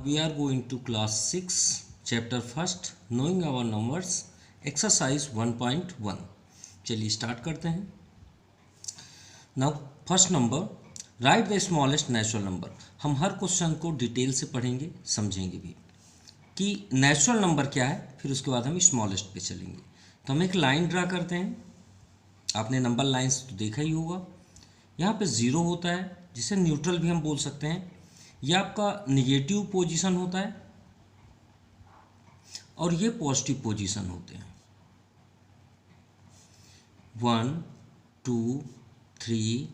We are going to class 6, chapter 1st, knowing our numbers, exercise 1.1. चलिए start करते हैं. Now first number, right the smallest natural number. हम हर question को detail से पढ़ेंगे, समझेंगे भी कि नेचुरल नंबर क्या है, फिर उसके बाद हम स्मॉलेस्ट पे चलेंगे. तो हम एक लाइन ड्रा करते हैं. आपने नंबर लाइन्स तो देखा ही होगा. यहाँ पे ज़ीरो होता है, जिसे न्यूट्रल भी हम बोल सकते हैं. यह आपका निगेटिव पोजीशन होता है और ये पॉजिटिव पोजीशन होते हैं. 1 2 3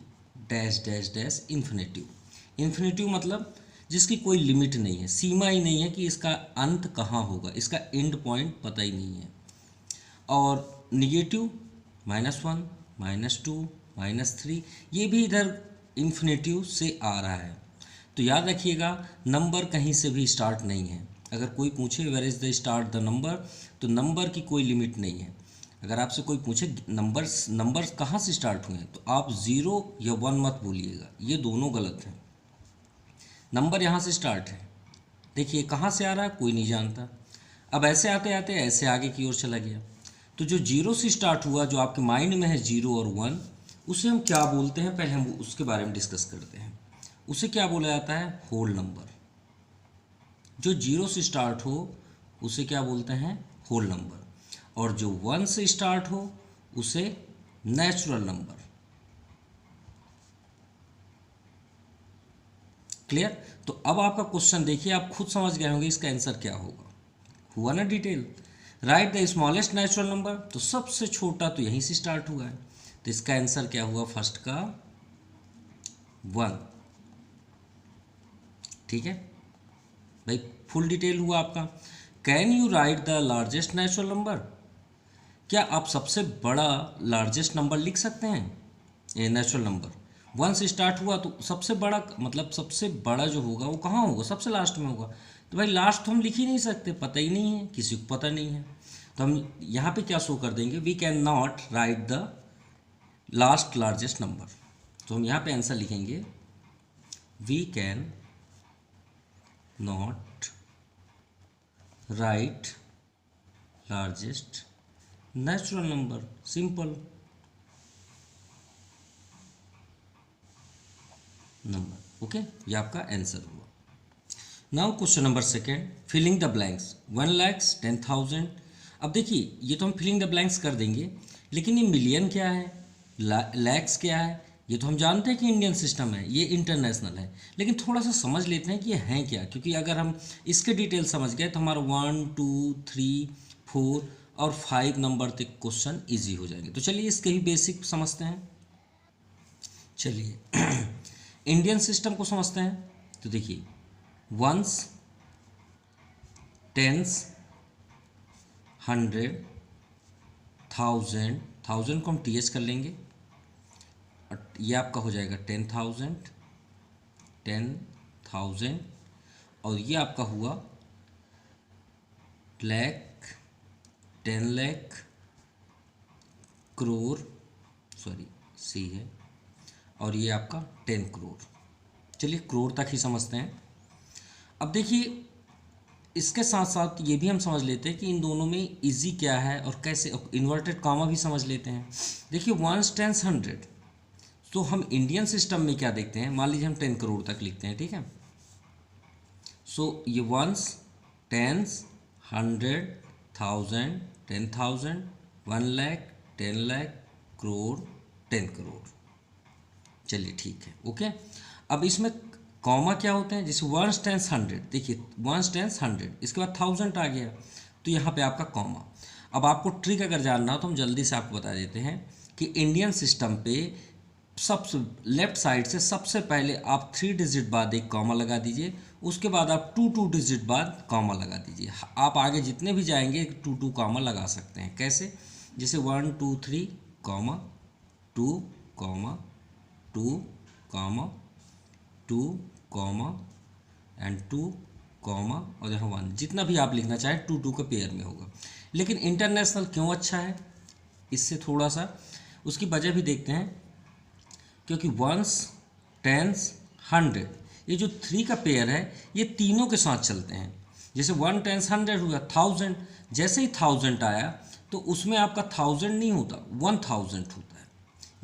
dash dash dash infinitive. Infinitive मतलब जिसकी कोई लिमिट नहीं है, सीमा ही नहीं है कि इसका अंत कहाँ होगा, इसका एंड पॉइंट पता ही नहीं है. और निगेटिव -1 -2 -3 ये भी इधर इन्फिनेटिव से आ रहा है. तो याद रखिएगा, नंबर कहीं से भी स्टार्ट नहीं है. अगर कोई पूछे where is the start the number, तो नंबर की कोई लिमिट नहीं है. अगर आपसे कोई पूछे नंबर्स कहाँ से स्टार्ट हुए हैं, तो आप 0 या 1 मत बोलिएगा, ये दोनों गलत हैं. नंबर यहाँ से स्टार्ट है. देखिए कहाँ से आ रहा है कोई नहीं जानता. अब ऐसे आते आते ऐसे आगे की ओर चला गया. तो जो 0 से स्टार्ट हुआ, जो आपके माइंड में है 0 और 1, उसे हम क्या बोलते हैं, पहले हम उसके बारे में डिस्कस करते हैं. उसे क्या बोला जाता है, होल नंबर. जो 0 से स्टार्ट हो उसे क्या बोलते हैं, होल नंबर. और जो 1 से स्टार्ट हो उसे नेचुरल नंबर. क्लियर. तो अब आपका क्वेश्चन देखिए, आप खुद समझ गए होंगे इसका आंसर क्या होगा. हुआ ना detail. Right the smallest natural number, तो सबसे छोटा तो यहीं से स्टार्ट हुआ है. तो इसका आंसर क्या हुआ, फर्स्ट का 1. ठीक है भाई, फुल डिटेल हुआ आपका. Can you right the largest natural number. क्या आप सबसे बड़ा लार्जेस्ट नंबर लिख सकते हैं. ये नेचुरल नंबर 1 से स्टार्ट हुआ, तो सबसे बड़ा मतलब सबसे बड़ा जो होगा वो कहाँ होगा, सबसे लास्ट में होगा. तो भाई लास्ट तो हम लिख ही नहीं सकते, पता ही नहीं है, किसी को पता नहीं है. तो हम यहाँ पे क्या शो कर देंगे, we can not write the last largest number. तो हम यहाँ पे आंसर लिखेंगे, वी कैन not write largest natural number. Simple number. Okay, ये आपका आंसर हुआ. Now question number second, filling the blanks. 1 lakh 10,000. अब देखिए ये तो हम फिलिंग द ब्लैंक्स कर देंगे, लेकिन ये मिलियन क्या है, लैक्स क्या है, ये तो हम जानते हैं कि इंडियन सिस्टम है, ये इंटरनेशनल है. लेकिन थोड़ा सा समझ लेते हैं कि ये हैं क्या, क्योंकि अगर हम इसके डिटेल समझ गए तो हमारा 1 2 3 4 और 5 नंबर तक क्वेश्चन इजी हो जाएंगे. तो चलिए इसके ही बेसिक समझते हैं. चलिए इंडियन सिस्टम को समझते हैं. तो देखिए 1s 10s 100 1000 को हम TH कर लेंगे. ये आपका हो जाएगा 10,000 और ये आपका हुआ लाख 10 लाख करोड़, सॉरी सी है, और ये आपका 10 करोड़. चलिए करोड़ तक ही समझते हैं. अब देखिए इसके साथ साथ ये भी हम समझ लेते हैं कि इन दोनों में इजी क्या है और कैसे. इन्वर्टेड कॉमा भी समझ लेते हैं. देखिए 1s 10s 100, तो हम इंडियन सिस्टम में क्या देखते हैं, मान लीजिए हम 10 करोड़ तक लिखते हैं, ठीक है. सो ये 1s 10s 100 1000 10,000 1 लाख 10 लाख करोड़ 10 करोड़. चलिए ठीक है, ओके. अब इसमें कॉमा क्या होते हैं, जैसे 1s 10s 100, देखिए 1s 10s 100, इसके बाद 1000 आ गया, तो यहाँ पे आपका कॉमा. अब आपको ट्रिक अगर जानना हो तो हम जल्दी से आपको बता देते हैं कि इंडियन सिस्टम पे सबसे लेफ्ट साइड से सबसे पहले आप 3 डिजिट बाद एक कॉमा लगा दीजिए, उसके बाद आप 2 डिजिट बाद कॉमा लगा दीजिए. आप आगे जितने भी जाएंगे 2 कॉमा लगा सकते हैं. कैसे, जैसे 1 2 3 comma 2 comma 2 comma 2 comma and 2 comma और यहाँ 1. जितना भी आप लिखना चाहें 2 के पेयर में होगा. लेकिन इंटरनेशनल क्यों अच्छा है, इससे थोड़ा सा उसकी वजह भी देखते हैं. क्योंकि 1s 10s 100 ये जो 3 का पेयर है ये तीनों के साथ चलते हैं। जैसे 1 10 100 हुआ 1000, जैसे ही 1000 आया तो उसमें आपका 1000 नहीं होता 1000 होता है।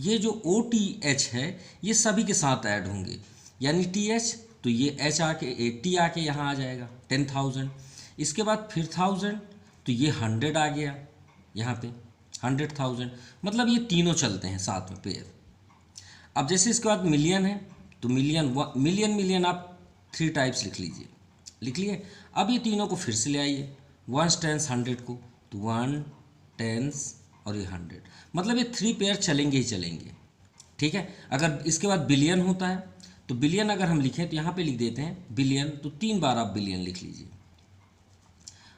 ये जो OTH है ये सभी के साथ ऐड होंगे, यानी TH तो ये H आके T आके यहाँ आ जाएगा 10,000। इसके बाद फिर 1000 तो ये 100 आ गया यहाँ पे 100,000, मतलब ये तीनों चलते हैं साथ में पेयर। अब जैसे इसके बाद मिलियन है तो मिलियन आप 3 टाइप्स लिख लीजिए, लिख लिए। अब ये तीनों को फिर से ले आइए 1 10 100 को, तो 1 10 और ये 100, मतलब ये 3 पेयर चलेंगे ही चलेंगे, ठीक है। अगर इसके बाद बिलियन होता है तो बिलियन अगर हम लिखें तो यहाँ पे लिख देते हैं बिलियन, तो 3 बार आप बिलियन लिख लीजिए।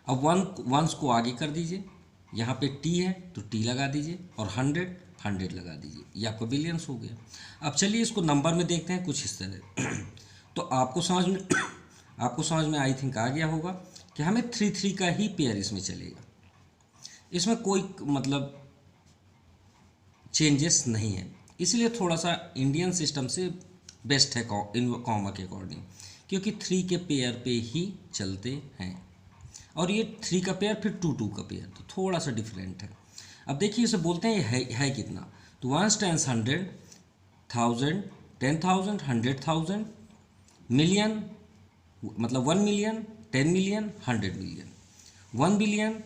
अब वंस को आगे कर दीजिए, यहाँ पे T है तो T लगा दीजिए और 100 लगा दीजिए, ये आपका बिलियंस हो गया। अब चलिए इसको नंबर में देखते हैं कुछ इस तरह तो आपको समझ में आई थिंक आ गया होगा कि हमें 3 का ही पेयर इसमें चलेगा, इसमें कोई मतलब चेंजेस नहीं है, इसलिए थोड़ा सा इंडियन सिस्टम से बेस्ट है इन कॉमा के अकॉर्डिंग, क्योंकि 3 के पेयर पे ही चलते हैं। और ये 3 का पेयर फिर 2 का पेयर, तो थोड़ा सा डिफरेंट है। अब देखिए इसे बोलते हैं है कितना, तो 1 10 100 1000 10,000 100,000 मिलियन, मतलब 1 million 10 million 100 million 1 billion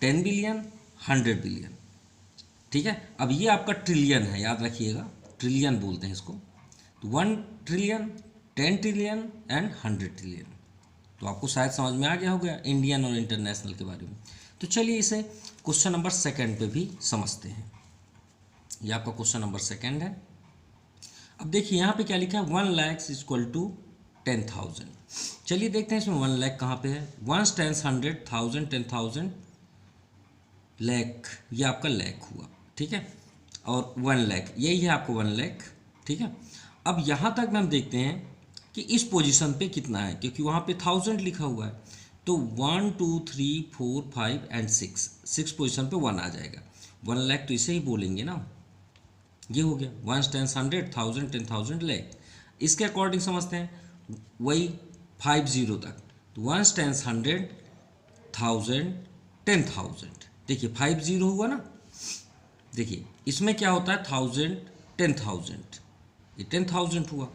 10 billion 100 billion, ठीक है। अब ये आपका ट्रिलियन है, याद रखिएगा ट्रिलियन बोलते हैं इसको, तो 1 ट्रिलियन 10 ट्रिलियन एंड 100 ट्रिलियन। तो आपको शायद समझ में आ गया होगा इंडियन और इंटरनेशनल के बारे में। तो चलिए इसे क्वेश्चन नंबर 2 पे भी समझते हैं। ये आपका क्वेश्चन नंबर 2 है। अब देखिए यहाँ पे क्या लिखा है, 1 लाख इक्वल टू 10,000। चलिए देखते हैं इसमें 1 लाख कहाँ पे है। 1 10 100 1000 10,000 लाख, ये आपका लाख हुआ, ठीक है। और 1 लाख यही है आपको 1 लाख, ठीक है। अब यहाँ तक में हम देखते हैं कि इस पोजीशन पे कितना है, क्योंकि वहाँ पे 1000 लिखा हुआ है, तो 1 2 3 4 5 एंड 6 पोजीशन पे 1 आ जाएगा। 1 लाख तो इसे ही बोलेंगे ना, ये हो गया 1 10 100 1000 10,000 लाख। इसके अकॉर्डिंग समझते हैं वही 50 तक, तो 1 10 100 1000 10,000, देखिए 50 हुआ ना। देखिए इसमें क्या होता है 1000 10,000, ये 10,000 हुआ,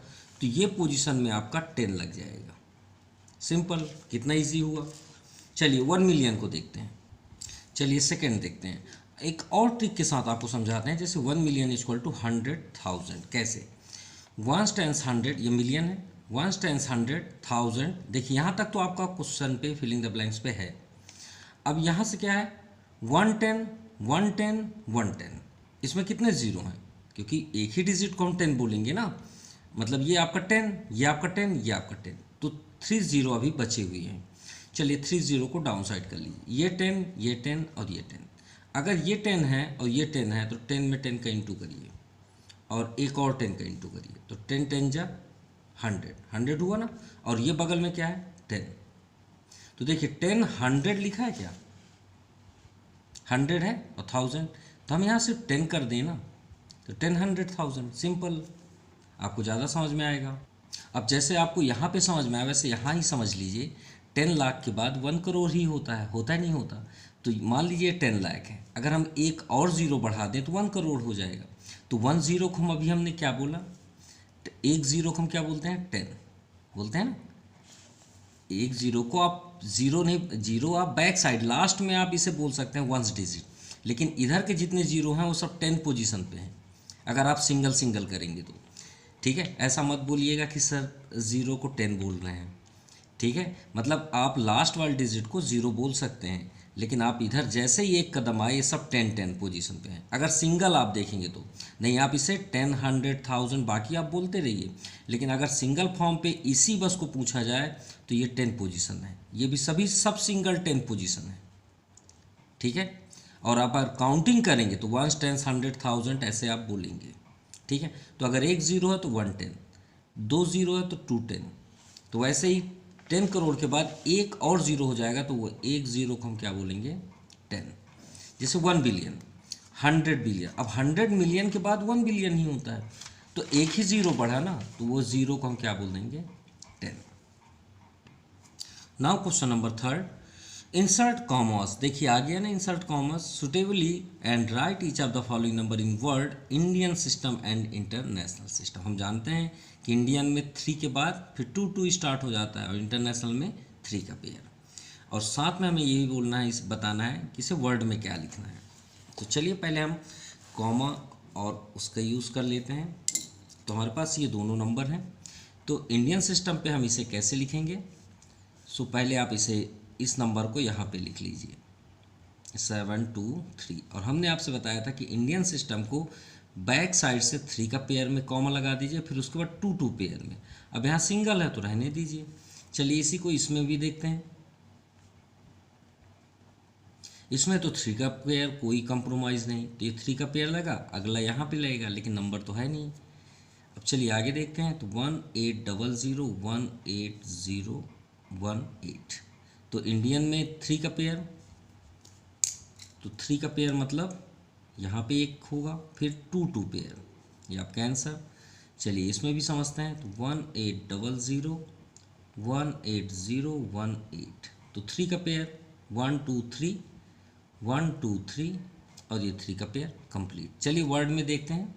तो ये पोजीशन में आपका 10 लग जाएगा। सिंपल, कितना इजी हुआ। चलिए 1 मिलियन को देखते हैं। चलिए सेकंड देखते हैं, एक और ट्रिक के साथ आपको समझाते हैं। जैसे 1 मिलियन इक्वल टू 100,000, कैसे 1 10 100 ये मिलियन है, 1 10 100 1000, देखिए यहाँ तक तो आपका क्वेश्चन पे फिलिंग द ब्लैंक्स पे है। अब यहाँ से क्या है 110 110 110, इसमें कितने जीरो हैं, क्योंकि एक ही डिजिट को हम 10 बोलेंगे ना, मतलब ये आपका 10 ये आपका 10 ये आपका 10, तो 3 जीरो अभी बचे हुए हैं। चलिए 3 जीरो को डाउन साइड कर लीजिए, ये 10 और ये 10। अगर ये 10 है और ये 10 है तो 10 में 10 का इंटू करिए और एक और 10 का इंटू करिए, तो 10 10 जा 100 हुआ ना। और ये बगल में क्या है 10, तो देखिए 10 100 लिखा है क्या, 100 है और 1000, तो हम यहाँ सिर्फ 10 कर दें ना, तो 10 100,000, सिंपल, आपको ज़्यादा समझ में आएगा। अब जैसे आपको यहाँ पे समझ में आया वैसे यहाँ ही समझ लीजिए, 10 लाख के बाद 1 करोड़ ही होता है नहीं होता। तो मान लीजिए 10 लाख है, अगर हम एक और ज़ीरो बढ़ा दें तो 1 करोड़ हो जाएगा। तो 1 ज़ीरो को हम अभी हमने क्या बोला, एक ज़ीरो को हम क्या बोलते हैं 10 बोलते हैं ना। एक ज़ीरो को आप ज़ीरो नहीं, ज़ीरो आप बैक साइड लास्ट में आप इसे बोल सकते हैं 1 डिजिट, लेकिन इधर के जितने ज़ीरो हैं वो सब 10 पोजीशन पे हैं अगर आप सिंगल करेंगे तो, ठीक है। ऐसा मत बोलिएगा कि सर ज़ीरो को 10 बोल रहे हैं, ठीक है। मतलब आप लास्ट वाले डिजिट को ज़ीरो बोल सकते हैं, लेकिन आप इधर जैसे ही एक कदम आए ये सब 10 पोजीशन पे हैं। अगर सिंगल आप देखेंगे तो नहीं, आप इसे 10 100 1000 बाकी आप बोलते रहिए, लेकिन अगर सिंगल फॉर्म पे इसी बस को पूछा जाए तो ये 10 पोजीशन है, ये भी सभी सब सिंगल 10 पोजीशन है, ठीक है। और आप अगर काउंटिंग करेंगे तो 1 10 100 1000 ऐसे आप बोलेंगे, ठीक है। तो अगर एक ज़ीरो है तो 110, 2 ज़ीरो है तो 210, तो वैसे ही 10 करोड़ के बाद एक और ज़ीरो हो जाएगा तो वो एक ज़ीरो को हम क्या बोलेंगे 10। जैसे 1 बिलियन 100 बिलियन, अब 100 मिलियन के बाद 1 बिलियन ही होता है, तो एक ही ज़ीरो बढ़ा ना, तो वो ज़ीरो को हम क्या बोल देंगे 10। Now question number third, insert commerce. देखिए आ गया ना insert commerce, suitably and right each of the following number in word Indian system and international system. हम जानते हैं कि इंडियन में 3 के बाद फिर 2 स्टार्ट हो जाता है और इंटरनेशनल में 3 का पेयर, और साथ में हमें यही बोलना है, इस बताना है कि इसे वर्ड में क्या लिखना है। तो चलिए पहले हम कॉमा और उसका यूज़ कर लेते हैं। तो हमारे पास ये दोनों नंबर हैं, तो इंडियन सिस्टम पे हम इसे कैसे लिखेंगे। सो पहले आप इसे इस नंबर को यहाँ पे लिख लीजिए 723, और हमने आपसे बताया था कि इंडियन सिस्टम को बैक साइड से 3 का पेयर में कॉमा लगा दीजिए, फिर उसके बाद 2 पेयर में। अब यहाँ सिंगल है तो रहने दीजिए। चलिए इसी को इसमें भी देखते हैं। इसमें तो 3 का पेयर कोई कंप्रोमाइज़ नहीं, तो ये 3 का पेयर लगा, अगला यहाँ पे लगेगा, लेकिन नंबर तो है नहीं। अब चलिए आगे देखते हैं। तो 1800 तो इंडियन में 3 का पेयर, तो 3 का पेयर मतलब यहाँ पे एक होगा, फिर 2 पेयर, ये आपका आंसर। चलिए इसमें भी समझते हैं। तो 1800 तो 3 का पेयर 1 2 3 1 2 3, और ये 3 का पेयर कंप्लीट। चलिए वर्ड में देखते हैं।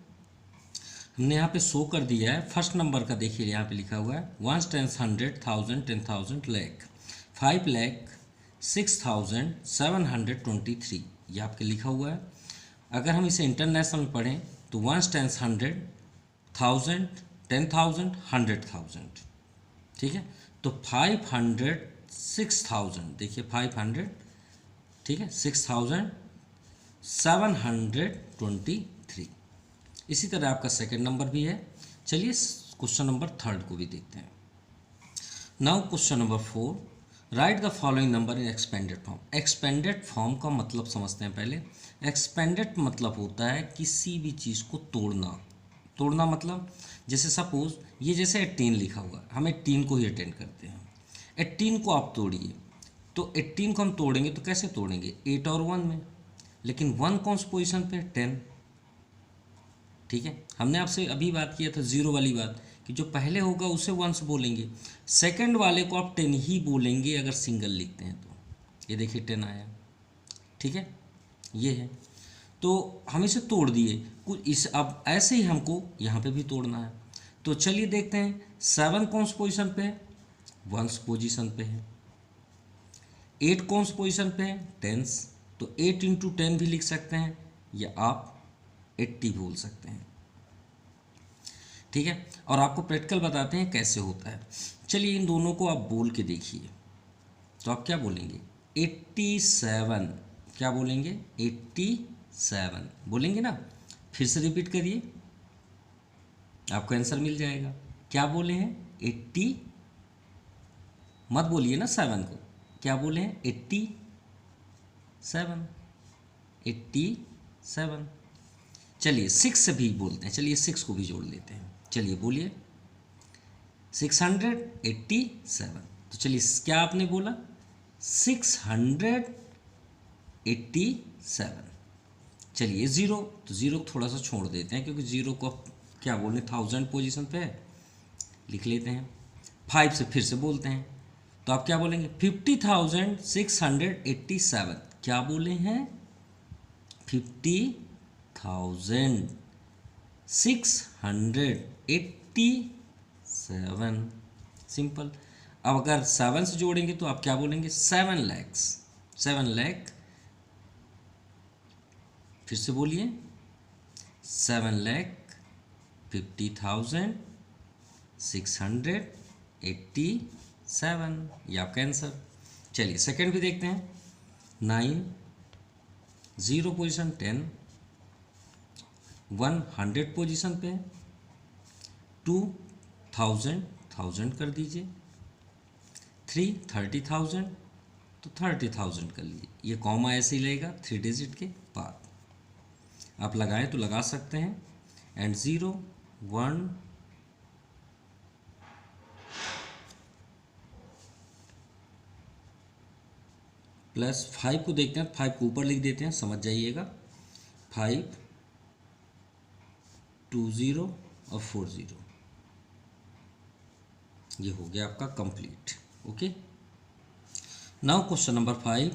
हमने यहाँ पे शो कर दिया है फर्स्ट नंबर का, देखिए यहाँ पे लिखा हुआ है 1 10 100 1000 10,000 लाख 5,06,723, ये आपके लिखा हुआ है। अगर हम इसे इंटरनेशनल में पढ़ें तो 1 10 100 1000 10,000 100,000, ठीक है। तो 506,000, देखिए 500, ठीक है, 6,723। इसी तरह आपका सेकंड नंबर भी है। चलिए क्वेश्चन नंबर थर्ड को भी देखते हैं। Now question number 4, right the following number in expanded form. Expanded form का मतलब समझते हैं पहले। एक्सपेंडेड मतलब होता है किसी भी चीज़ को तोड़ना। तोड़ना मतलब जैसे सपोज ये जैसे 18 लिखा हुआ है, हम 18 को ही अटेंड करते हैं। 18 को आप तोड़िए, तो 18 को हम तोड़ेंगे तो कैसे तोड़ेंगे, 8 और 1 में, लेकिन 1 कौन सी पोजिशन पे, 10, ठीक है। हमने आपसे अभी बात किया था 0 वाली बात, कि जो पहले होगा उसे 1 से बोलेंगे, सेकंड वाले को आप 10 ही बोलेंगे अगर सिंगल लिखते हैं तो। ये देखिए 10 आया, ठीक है, ये है। तो हम इसे तोड़ दिए कुछ इस, अब ऐसे ही हमको यहाँ पे भी तोड़ना है। तो चलिए देखते हैं 7 कौन सी पोजिशन पे है, 1 पोजिशन पे है। 8 कौन सी पोजिशन पे है, 10, तो 8 × 10 भी लिख सकते हैं, या आप 80 बोल सकते हैं, ठीक है। और आपको प्रैक्टिकल बताते हैं कैसे होता है। चलिए इन दोनों को आप बोल के देखिए। तो आप क्या बोलेंगे, 87, क्या बोलेंगे, 87 बोलेंगे ना। फिर से रिपीट करिए, आपको आंसर मिल जाएगा। क्या बोले हैं, 80, मत बोलिए ना 7 को, क्या बोले हैं, 87, 87। चलिए 6 से भी बोलते हैं, चलिए 6 को भी जोड़ लेते हैं। चलिए बोलिए 687। तो चलिए क्या आपने बोला, 687। चलिए 0, तो 0 को थोड़ा सा छोड़ देते हैं, क्योंकि 0 को क्या बोलने, 1000 पोजीशन पे है, लिख लेते हैं। 5 से फिर से बोलते हैं, तो आप क्या बोलेंगे, 50,687। क्या बोले हैं, 50,687, सिंपल। अब अगर 7 से जोड़ेंगे तो आप क्या बोलेंगे, 7 lakhs, 7 लाख, फिर से बोलिए 7,50,687, ये आपका आंसर। चलिए सेकंड भी देखते हैं। 9 0 पोजीशन, 10 100 पोजीशन पे, 2 1000 कर दीजिए, 3 30,000, तो 30,000 कर लीजिए। ये कॉमा ऐसे ही लगेगा 3 डिजिट के बाद, आप लगाएं तो लगा सकते हैं। एंड 0 1 प्लस 5 को देखते हैं, 5 को ऊपर लिख देते हैं, समझ जाइएगा। 5 2 0 और 4 0, ये हो गया आपका complete. Okay, now question number 5,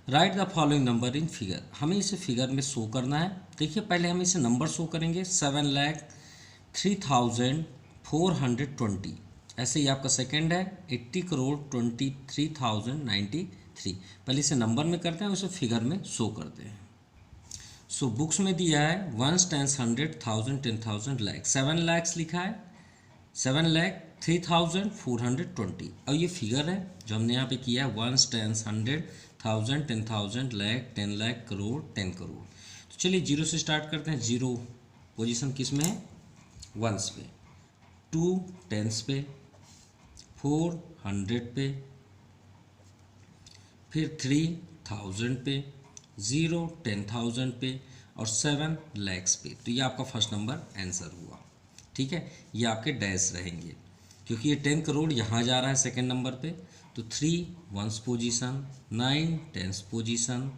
right the following number in figure. हमें इसे फिगर में शो करना है। देखिए पहले हम इसे नंबर शो करेंगे 7,03,420। ऐसे ही आपका सेकंड है 80,23,093। पहले इसे नंबर में करते हैं, उसे फिगर में शो करते हैं। सो बुक्स में दिया है 1 10 100 1000 10,000 लाख, 7 lakhs लिखा है, 7,03,420। और ये फिगर है जो हमने यहाँ पे किया है 1 10 100 1000 10,000 लाख 10 लाख करोड़ 10 करोड़। तो चलिए जीरो से स्टार्ट करते हैं। जीरो पोजीशन किस में है? वंस पे, 2 टेंस पे, 4 100 पे, फिर 3 1000 पे, 0 10,000 पे और 7 lakhs पे। तो ये आपका फर्स्ट नंबर आंसर हुआ। ठीक है, ये आपके डैश रहेंगे क्योंकि ये 10 करोड़ यहाँ जा रहा है सेकंड नंबर पे। तो 3 ones position, 9 tens position,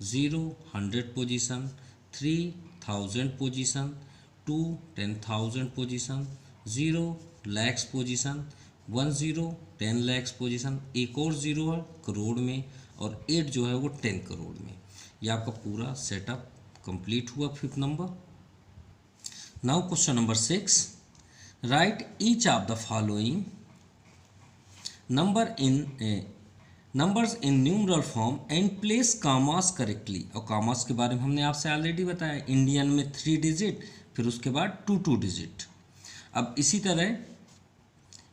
0 100 position, 3 1000 position, 2 10,000 position, 0 lakhs position, 10 10 lakhs position, एक और 0 है करोड़ में और 8 जो है वो 10 करोड़ में। ये आपका पूरा सेटअप कंप्लीट हुआ fifth number. Now question number 6, right each of the following numbers in numeral form and place कामास करेक्टली। और कामास के बारे में हमने आपसे ऑलरेडी बताया, इंडियन में 3 डिजिट, फिर उसके बाद 2 डिजिट। अब इसी तरह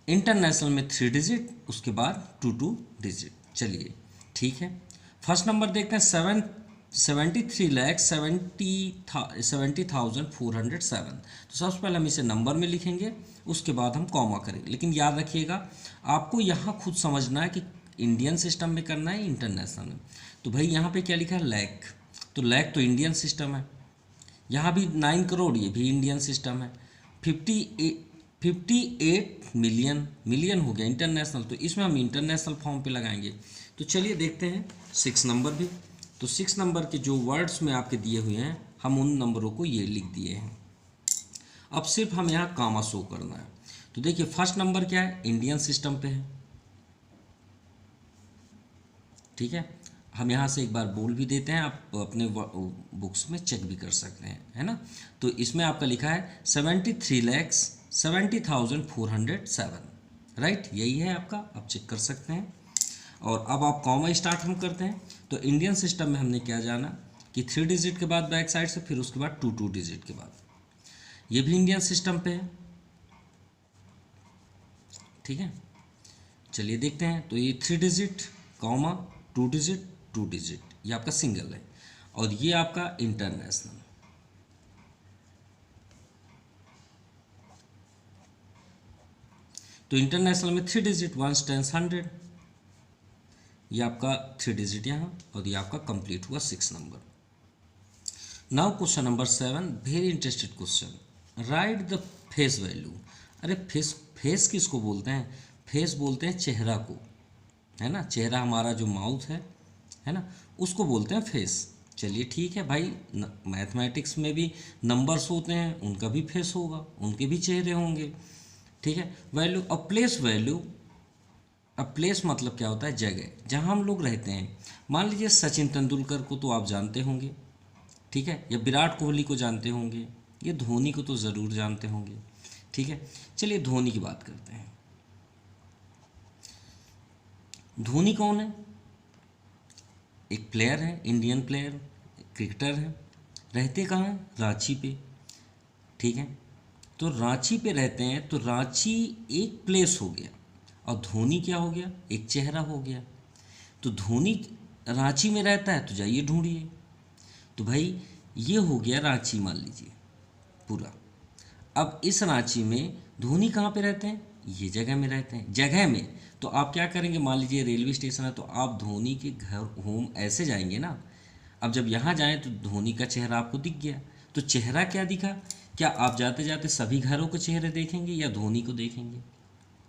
इंटरनेशनल में 3 डिजिट, उसके बाद 2 डिजिट। चलिए ठीक है, फर्स्ट नंबर देखते हैं 73,70,407। तो सबसे पहले हम इसे नंबर में लिखेंगे, उसके बाद हम कॉमा करेंगे। लेकिन याद रखिएगा आपको यहाँ खुद समझना है कि इंडियन सिस्टम में करना है इंटरनेशनल में। तो भाई यहाँ पे क्या लिखा है? लैख। तो लैख तो इंडियन सिस्टम है। यहाँ भी 9 करोड़, ये भी इंडियन सिस्टम है। 58 मिलियन, मिलियन हो गया इंटरनेशनल, तो इसमें हम इंटरनेशनल फॉर्म पे लगाएंगे। तो चलिए देखते हैं 6 नंबर भी। तो 6 नंबर के जो वर्ड्स में आपके दिए हुए हैं, हम उन नंबरों को ये लिख दिए हैं। अब सिर्फ हम यहाँ कामा शो करना है। तो देखिए फर्स्ट नंबर क्या है? इंडियन सिस्टम पे है। ठीक है, हम यहाँ से एक बार बोल भी देते हैं, आप अपने बुक्स में चेक भी कर सकते हैं, है ना। तो इसमें आपका लिखा है 73,70,407, राइट, यही है आपका, आप चेक कर सकते हैं। और अब आप कॉमा स्टार्ट हम करते हैं। तो इंडियन सिस्टम में हमने क्या जाना कि 3 डिजिट के बाद बैक साइड से, फिर उसके बाद 2 डिजिट के बाद। ये भी इंडियन सिस्टम पे है। ठीक है, चलिए देखते हैं। तो ये 3 डिजिट कॉमा 2 डिजिट 2 डिजिट, ये आपका सिंगल है। और ये आपका इंटरनेशनल। तो इंटरनेशनल में 3 डिजिट 1 10 100, ये आपका 3 डिजिट यहाँ, और ये आपका कंप्लीट हुआ 6 number. Now question number 7, very interested question, right the face value. अरे फेस किसको बोलते हैं? फेस बोलते हैं चेहरा को, है ना। चेहरा हमारा जो माउथ है ना, उसको बोलते हैं फेस। चलिए ठीक है भाई, मैथमेटिक्स में भी नंबर्स होते हैं, उनका भी फेस होगा, उनके भी चेहरे होंगे। ठीक है, वैल्यू और प्लेस वैल्यू। अब प्लेस मतलब क्या होता है? जगह, जहाँ हम लोग रहते हैं। मान लीजिए सचिन तेंदुलकर को तो आप जानते होंगे, ठीक है, या विराट कोहली को जानते होंगे, ये धोनी को तो ज़रूर जानते होंगे। ठीक है, चलिए धोनी की बात करते हैं। धोनी कौन है? एक प्लेयर है, इंडियन प्लेयर, क्रिकेटर है। रहते कहाँ हैं? रांची पे। ठीक है, तो रांची पे रहते हैं, तो रांची एक प्लेस हो गया, और धोनी क्या हो गया? एक चेहरा हो गया। तो धोनी रांची में रहता है, तो जाइए ढूंढिए। तो भाई ये हो गया रांची, मान लीजिए पूरा। अब इस रांची में धोनी कहाँ पे रहते हैं? ये जगह में रहते हैं। जगह में तो आप क्या करेंगे? मान लीजिए रेलवे स्टेशन है, तो आप धोनी के घर होम ऐसे जाएंगे ना। अब जब यहाँ जाएं तो धोनी का चेहरा आपको दिख गया। तो चेहरा क्या दिखा? क्या आप जाते जाते सभी घरों के चेहरे देखेंगे या धोनी को देखेंगे?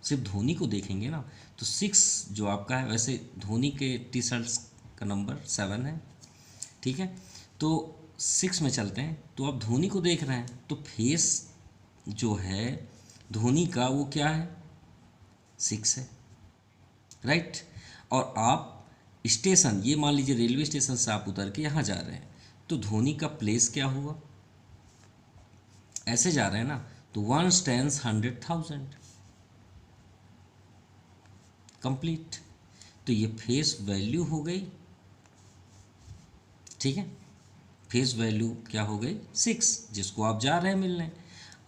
सिर्फ धोनी को देखेंगे ना। तो 6 जो आपका है, वैसे धोनी के टी शर्ट्स का नंबर 7 है। ठीक है, तो 6 में चलते हैं। तो आप धोनी को देख रहे हैं, तो फेस जो है धोनी का वो क्या है? 6 है, राइट। और आप स्टेशन, ये मान लीजिए रेलवे स्टेशन से आप उतर के यहाँ जा रहे हैं, तो धोनी का प्लेस क्या हुआ, ऐसे जा रहे हैं ना, तो 1 stands 100,000 कंप्लीट। तो ये फेस वैल्यू हो गई, ठीक है, फेस वैल्यू क्या हो गई 6, जिसको आप जा रहे हैं मिलने,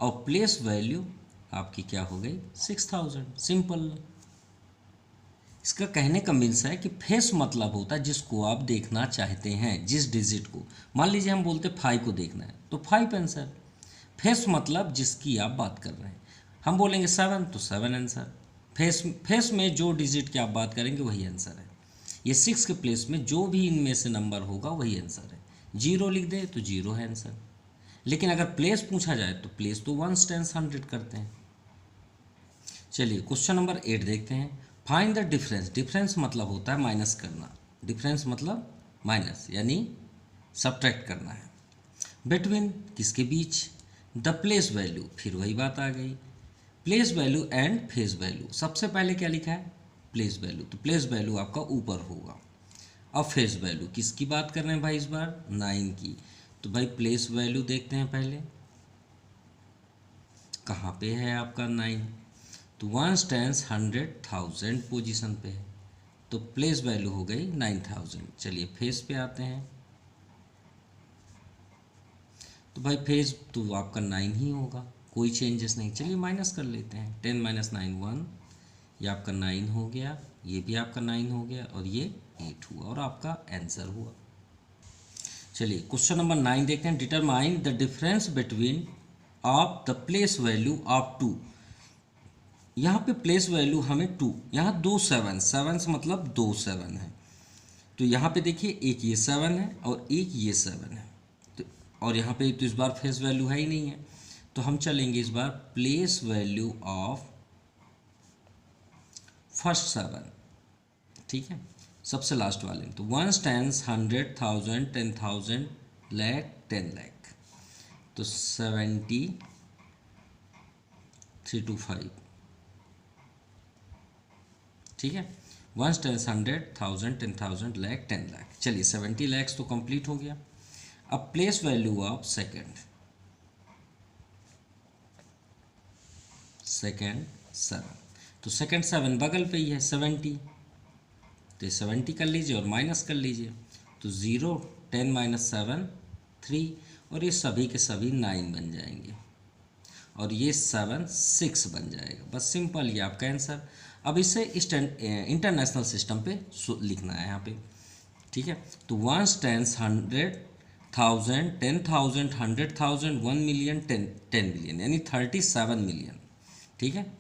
और प्लेस वैल्यू आपकी क्या हो गई 6000। सिंपल। इसका कहने का मीन्स है कि फेस मतलब होता है जिसको आप देखना चाहते हैं, जिस डिजिट को। मान लीजिए हम बोलते 5 को देखना है तो 5 आंसर। फेस मतलब जिसकी आप बात कर रहे हैं। हम बोलेंगे 7 तो 7 आंसर। फेस में जो डिजिट की आप बात करेंगे वही आंसर है। ये 6 के प्लेस में जो भी इनमें से नंबर होगा वही आंसर है। 0 लिख दे तो 0 है आंसर। लेकिन अगर प्लेस पूछा जाए तो प्लेस तो 1 stands 100 करते हैं। चलिए क्वेश्चन नंबर 8 देखते हैं। Find the difference. डिफरेंस मतलब होता है माइनस करना। डिफरेंस मतलब माइनस, यानी सब्ट्रैक्ट करना है। बिटवीन किसके बीच, द प्लेस वैल्यू, फिर वही बात आ गई, place value and face value. सबसे पहले क्या लिखा है, प्लेस वैल्यू, तो प्लेस वैल्यू आपका ऊपर होगा। अब फेस वैल्यू किसकी बात कर रहे हैं भाई इस बार, 9 की। तो भाई प्लेस वैल्यू देखते हैं पहले, कहाँ पे है आपका 9, तो 1 stands 100,000 पोजीशन पे है, तो प्लेस वैल्यू हो गई 9000। चलिए फेस पे आते हैं, तो भाई फेस तो आपका 9 ही होगा, कोई चेंजेस नहीं। चलिए माइनस कर लेते हैं, 10 - 9 1, ये आपका 9 हो गया, ये भी आपका 9 हो गया, और ये 8 हुआ, और आपका आंसर हुआ। चलिए क्वेश्चन नंबर 9 देखते हैं। Determine the difference between of the place value of 2। यहाँ पे प्लेस वैल्यू हमें 2, यहाँ 2 7 मतलब 2 7 है, तो यहाँ पे देखिए एक ये 7 है और एक ये 7 है, तो और यहाँ पे तो इस बार फेस वैल्यू है ही नहीं है, तो हम चलेंगे इस बार प्लेस वैल्यू ऑफ फर्स्ट 7, ठीक है, सबसे लास्ट वाले। तो 1 stands 100,000 10,000 lakh 10 lakh, तो 7325, ठीक है। 1 stands 100,000 10,000 lakh 10 lakh। चलिए 70 lakhs तो कंप्लीट हो गया। अब प्लेस वैल्यू ऑफ सेकेंड 7, तो सेकेंड 7 बगल पे ही है 70, तो 70 कर लीजिए और माइनस कर लीजिए, तो 0 10 - 7 3, और ये सभी के सभी 9 बन जाएंगे, और ये 7 6 बन जाएगा। बस सिंपल, ये आपका आंसर। अब इसे इंटरनेशनल सिस्टम पे लिखना है यहाँ पे, ठीक है। तो 1 stands 100,000 10,000 100,000 1 million 10 million, यानी 37 मिलियन, ठीक है।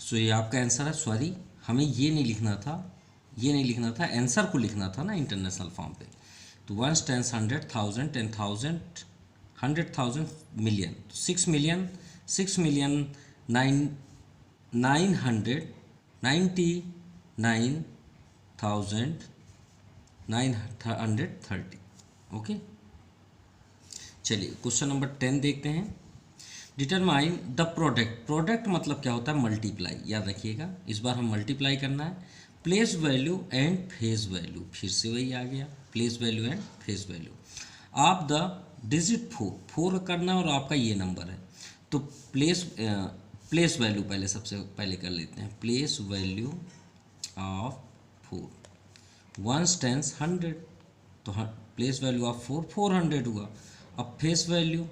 सो ये आपका आंसर है। सॉरी, हमें ये नहीं लिखना था, ये नहीं लिखना था, आंसर को लिखना था ना इंटरनेशनल फॉर्म पे। तो 1 stands 100,000 10,000 100,000 मिलियन, तो 6 मिलियन 999,930। ओके, चलिए क्वेश्चन नंबर 10 देखते हैं। Determine the product. प्रोडक्ट मतलब क्या होता है, मल्टीप्लाई, याद रखिएगा, इस बार हम मल्टीप्लाई करना है। Place value and face value, फिर से वही आ गया, place value and face value. आप द डिजिट 4 करना, और आपका ये नंबर है, तो प्लेस वैल्यू पहले सबसे पहले कर लेते हैं। प्लेस वैल्यू ऑफ 4, 1 stands 100, तो प्लेस वैल्यू ऑफ 4 400 हुआ। अब फेस वैल्यू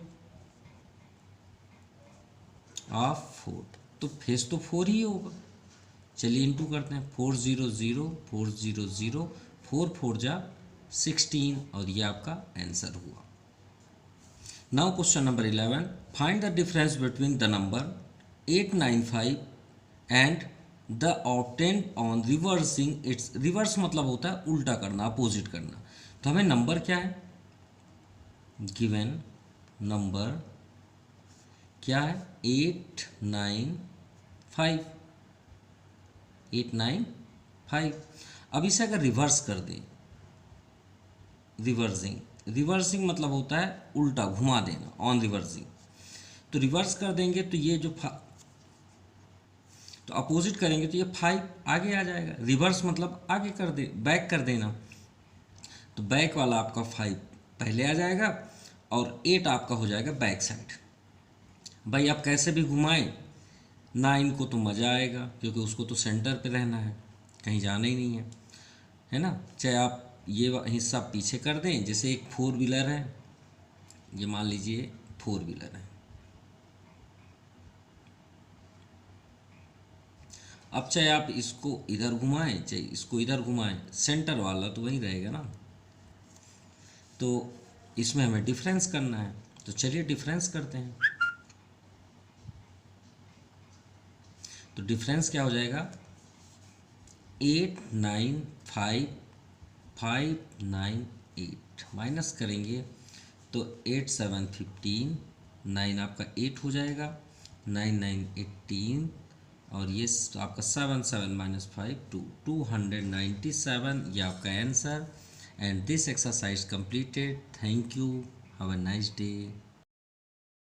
ऑफ 4, तो फेस तो 4 ही होगा। चलिए इंटू करते हैं, 400 400 4 4 जा 16, और ये आपका आंसर हुआ। Now question number 11। Find the difference between the number 895 and the obtained on reversing it's. Reverse मतलब होता है उल्टा करना, अपोजिट करना। तो हमें नंबर क्या है गिवन, नंबर क्या है 895। अब इसे अगर रिवर्स कर दें, रिवर्सिंग मतलब होता है उल्टा, घुमा देना, ऑन रिवर्सिंग। तो रिवर्स कर देंगे तो ये जो तो अपोजिट करेंगे तो ये 5 आगे आ जाएगा, रिवर्स मतलब आगे कर दे, बैक कर देना। तो बैक वाला आपका 5 पहले आ जाएगा और 8 आपका हो जाएगा बैक साइड। भाई आप कैसे भी घुमाएं 9 को तो मज़ा आएगा, क्योंकि उसको तो सेंटर पे रहना है, कहीं जाना ही नहीं है ना। चाहे आप ये हिस्सा पीछे कर दें, जैसे एक 4 व्हीलर है, ये मान लीजिए 4 व्हीलर है। अब चाहे आप इसको इधर घुमाएं चाहे इसको इधर घुमाएं, सेंटर वाला तो वही रहेगा ना। तो इसमें हमें डिफरेंस करना है, तो चलिए डिफरेंस करते हैं। तो डिफरेंस क्या हो जाएगा, 8 9 5 5 9 8 माइनस करेंगे तो 8 7 15, 9 आपका 8 हो जाएगा, 9 9 18 और ये आपका 7 7 माइनस 5 2 297, ये आपका answer. And this exercise completed. Thank you, have a nice day.